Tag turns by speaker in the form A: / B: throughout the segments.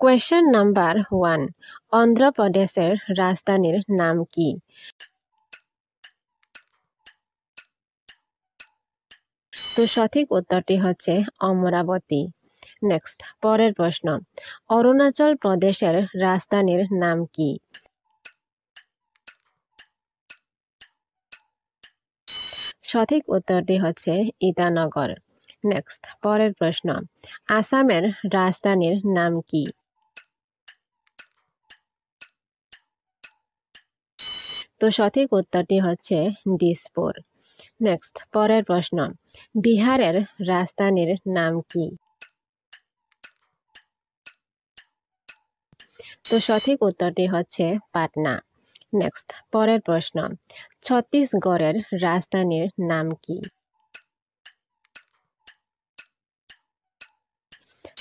A: Question number 1, অন্ধ্রপ্রদেশের রাজধানীর নাম কি? তো সঠিক উত্তরটি হচ্ছে অমরাবতী। নেক্সট, পরের প্রশ্ন, অরুণাচল প্রদেশের রাজধানীর নাম কি? সঠিক উত্তরটি হচ্ছে ইটানগর। নেক্সট, পরের প্রশ্ন, আসামের রাজধানীর নাম কি? তো সঠিক উত্তরটি হচ্ছে দিসপুর। নেক্সট, পরের প্রশ্ন, বিহারের রাজধানীর নাম কি? তো সঠিক উত্তরটি হচ্ছে পাটনা। নেক্সট, পরের প্রশ্ন, ছত্তিশগড়ের রাজধানীর নাম কি?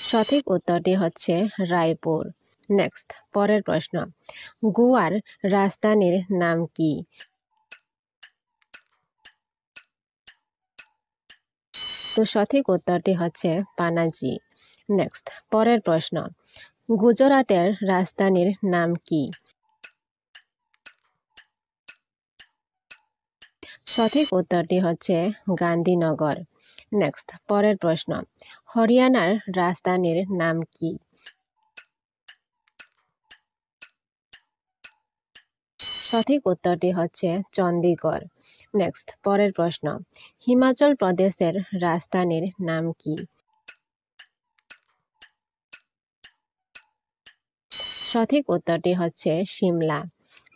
A: সঠিক উত্তরটি হচ্ছে রায়পুর। নেক্সট, পরের প্রশ্ন, গোয়ার রাজধানীর নাম কি? তো সঠিক উত্তরটি হচ্ছে পানাজি। নেক্সট, পরের প্রশ্ন, গুজরাটের রাজধানীর নাম কি? সঠিক উত্তরটি হচ্ছে গান্ধীনগর। নেক্সট, পরের প্রশ্ন, হরিয়ানার রাজধানীর নাম কি? সঠিক উত্তরটি হচ্ছে চণ্ডীগড়। নেক্সট, পরের প্রশ্ন, হিমাচল প্রদেশের রাজধানীর নাম কি? সঠিক উত্তরটি হচ্ছে সিমলা।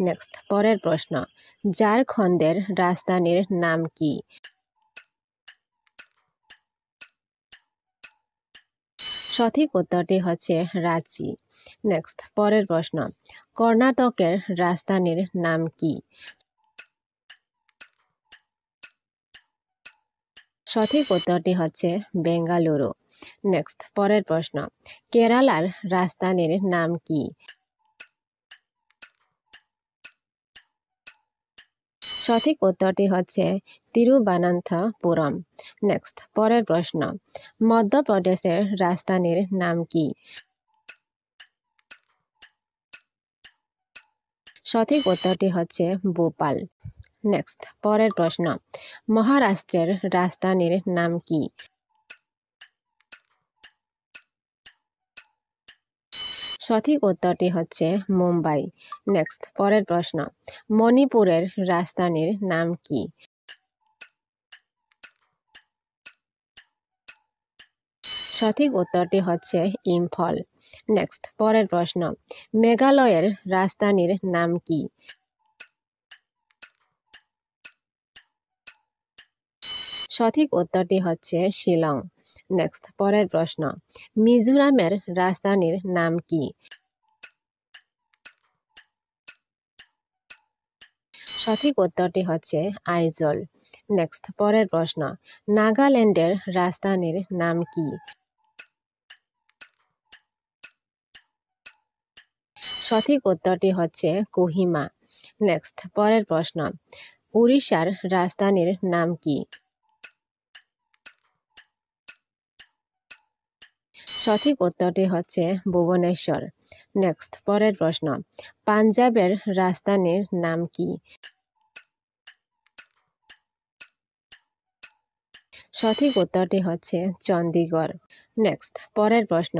A: নেক্সট, পরের প্রশ্ন, ঝাড়খণ্ডের রাজধানীর নাম কি? সঠিক উত্তরটি হচ্ছে রাঁচি। নেক্সট, পরের প্রশ্ন, কর্ণাটকের রাজধানীর নাম কি? সঠিক উত্তরটি হচ্ছে বেঙ্গালুরু। নেক্সট, পরের প্রশ্ন, কেরালার রাজধানীর নাম কি? সঠিক উত্তরটি হচ্ছে তিরুবনন্তপুরম। নেক্সট, পরের প্রশ্ন, মধ্যপ্রদেশের রাজধানীর নাম কি? সঠিক উত্তরটি হচ্ছে ভোপাল। নেক্সট, পরের প্রশ্ন, মহারাষ্ট্রের রাজধানীর নাম কি? সঠিক উত্তরটি হচ্ছে মুম্বাই। নেক্সট, পরের প্রশ্ন, মণিপুরের রাজধানীর নাম কি? সঠিক উত্তরটি হচ্ছে ইম্ফল। নেক্সট, পরের প্রশ্ন, মেঘালয়ের রাজধানীর নাম কি? সঠিক উত্তরটি হচ্ছে শিলং। নেক্সট, পরের প্রশ্ন, মিজোরামের রাজধানীর নাম কি? সঠিক উত্তরটি হচ্ছে আইজল। নেক্সট, পরের প্রশ্ন, নাগাল্যান্ডের রাজধানীর নাম কি? সঠিক উত্তরটি হচ্ছে কোহিমা। নেক্সট, পরের প্রশ্ন, উড়িষ্যার রাজধানীর নাম কি? সঠিক উত্তরটি হচ্ছে ভুবনেশ্বর। নেক্সট, পরের প্রশ্ন, পাঞ্জাবের রাজধানীর নাম কি? সঠিক উত্তরটি হচ্ছে চণ্ডীগড়। নেক্সট, পরের প্রশ্ন,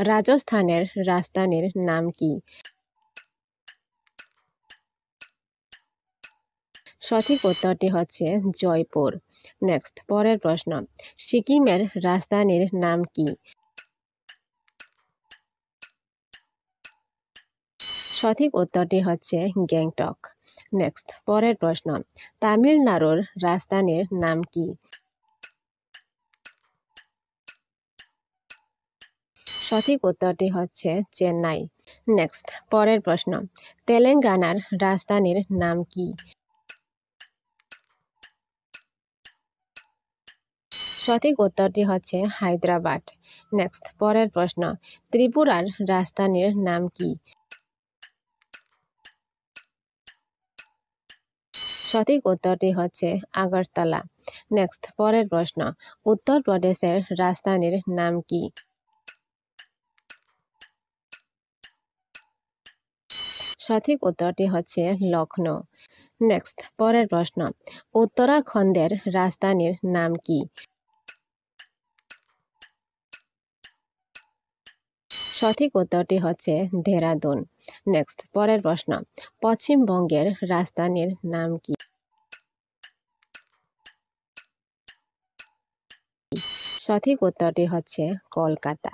A: রাজস্থানের রাজধানীর নাম কি? সঠিক উত্তরটি হচ্ছে জয়পুর। নেক্সট, পরের প্রশ্ন, সিকিমের রাজধানীর নাম কি? সঠিক উত্তরটি হচ্ছে গ্যাংটক। নেক্সট, পরের প্রশ্ন, তামিলনাড়ুর রাজধানীর নাম কি? সঠিক উত্তরটি হচ্ছে চেন্নাই। নেক্সট, পরের প্রশ্ন, তেলেঙ্গানার রাজধানীর নাম কি? সঠিক উত্তরটি হচ্ছে হায়দ্রাবাদ। নেক্সট, পরের প্রশ্ন, ত্রিপুরার রাজধানীর নাম কি? সঠিক উত্তরটি হচ্ছে আগরতলা। নেক্সট, পরের প্রশ্ন, উত্তরপ্রদেশের রাজধানীর নাম কি? সঠিক উত্তরটি হচ্ছে লখনৌ। নেক্সট পরের প্রশ্ন, উত্তরাখণ্ডের রাজধানীর নাম কি? সঠিক উত্তরটি হচ্ছে দেহরাদুন। নেক্সট পরের প্রশ্ন, পশ্চিমবঙ্গের রাজধানীর নাম কি? সঠিক উত্তরটি হচ্ছে কলকাতা।